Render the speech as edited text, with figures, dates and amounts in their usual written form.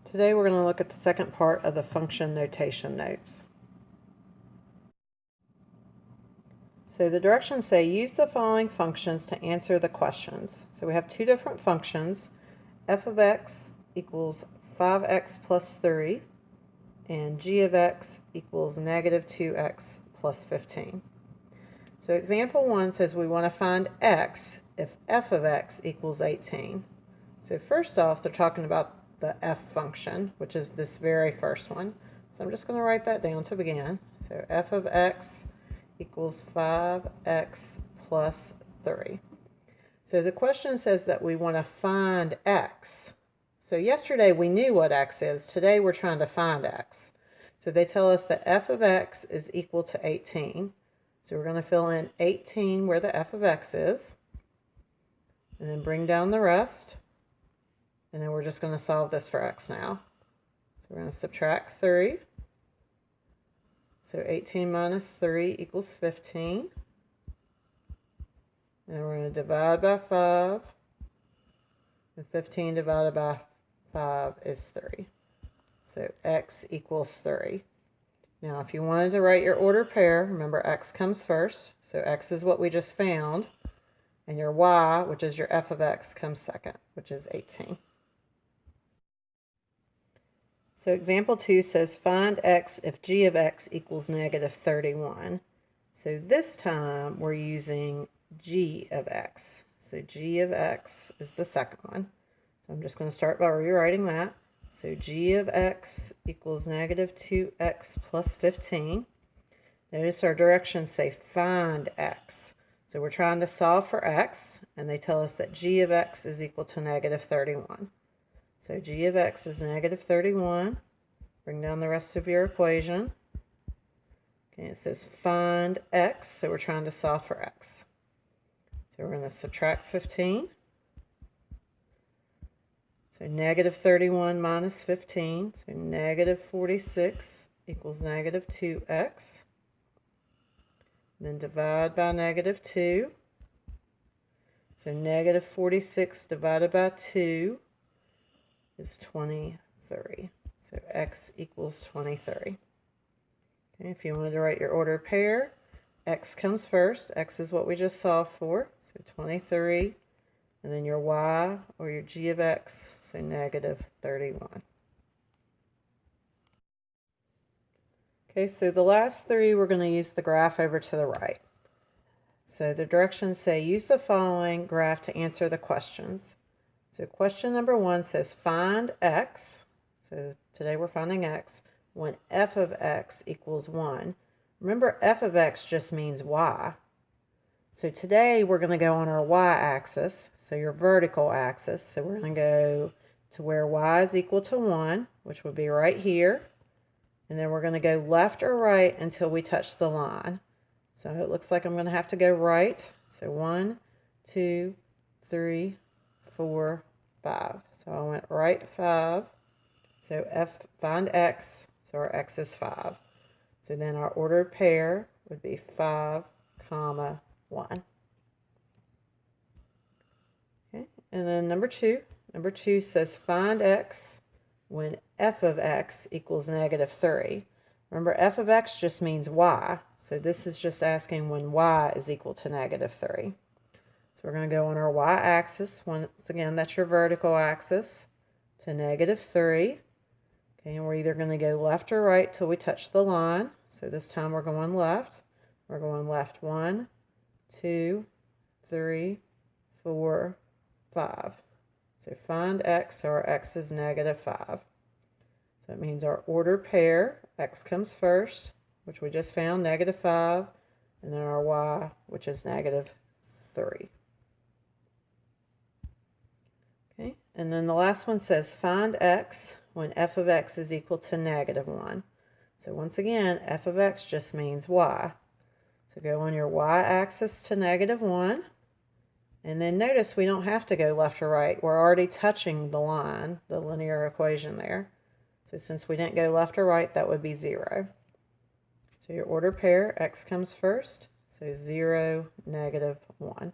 Today we're going to look at the second part of the function notation notes. So the directions say use the following functions to answer the questions. So we have two different functions, f of x equals 5x plus 3 and g of x equals negative 2x plus 15. So example 1 says we want to find x if f of x equals 18. So first off, they're talking about the f function, which is this very first one. So I'm just going to write that down to begin. So f of x equals 5x plus 3. So the question says that we want to find x. So yesterday we knew what x is. Today we're trying to find x. So they tell us that f of x is equal to 18. So we're going to fill in 18 where the f of x is, and then bring down the rest. And then we're just going to solve this for x now. So we're going to subtract 3. So 18 minus 3 equals 15. And we're going to divide by 5. And 15 divided by 5 is 3. So x equals 3. Now if you wanted to write your order pair, remember x comes first. So x is what we just found. And your y, which is your f of x, comes second, which is 18. So example 2 says find x if g of x equals negative 31. So this time we're using g of x. So g of x is the second one. So I'm just going to start by rewriting that. So g of x equals negative 2x plus 15. Notice our directions say find x. So we're trying to solve for x, and they tell us that g of x is equal to negative 31. So g of x is negative 31. Bring down the rest of your equation. Okay, it says find x, so we're trying to solve for x. So we're going to subtract 15. So negative 31 minus 15, so negative 46 equals negative 2x. Then divide by negative 2. So negative 46 divided by 2 is 23. So x equals 23. Okay, if you wanted to write your order pair, x comes first. X is what we just solved for. So 23. And then your y, or your g of x, so negative 31. Okay, so the last three, we're going to use the graph over to the right. So the directions say use the following graph to answer the questions. So question number 1 says find x. So today we're finding x when f of x equals 1. Remember, f of x just means y. So today we're going to go on our y-axis, so your vertical axis. So we're going to go to where y is equal to 1, which would be right here. And then we're going to go left or right until we touch the line. So it looks like I'm going to have to go right. So 1, 2, 3, 4, 5. So I went right 5. So find x, so our x is 5. So then our ordered pair would be 5, comma, 1. Okay, and then number 2. Number 2 says find x when f of x equals negative 3. Remember, f of x just means y. So this is just asking when y is equal to negative 3. So we're going to go on our y-axis. Once again, that's your vertical axis, to negative 3. Okay, and we're either going to go left or right till we touch the line. So this time we're going left. We're going left 1, 2, 3, 4, 5. So find x, so our x is negative 5. So that means our ordered pair, x comes first, which we just found, negative 5, and then our y, which is negative 3. Okay, and then the last one says find x when f of x is equal to negative 1. So once again, f of x just means y. So go on your y-axis to negative 1. And then notice we don't have to go left or right. We're already touching the line, the linear equation there. So since we didn't go left or right, that would be 0. So your order pair, x comes first. So 0, negative 1.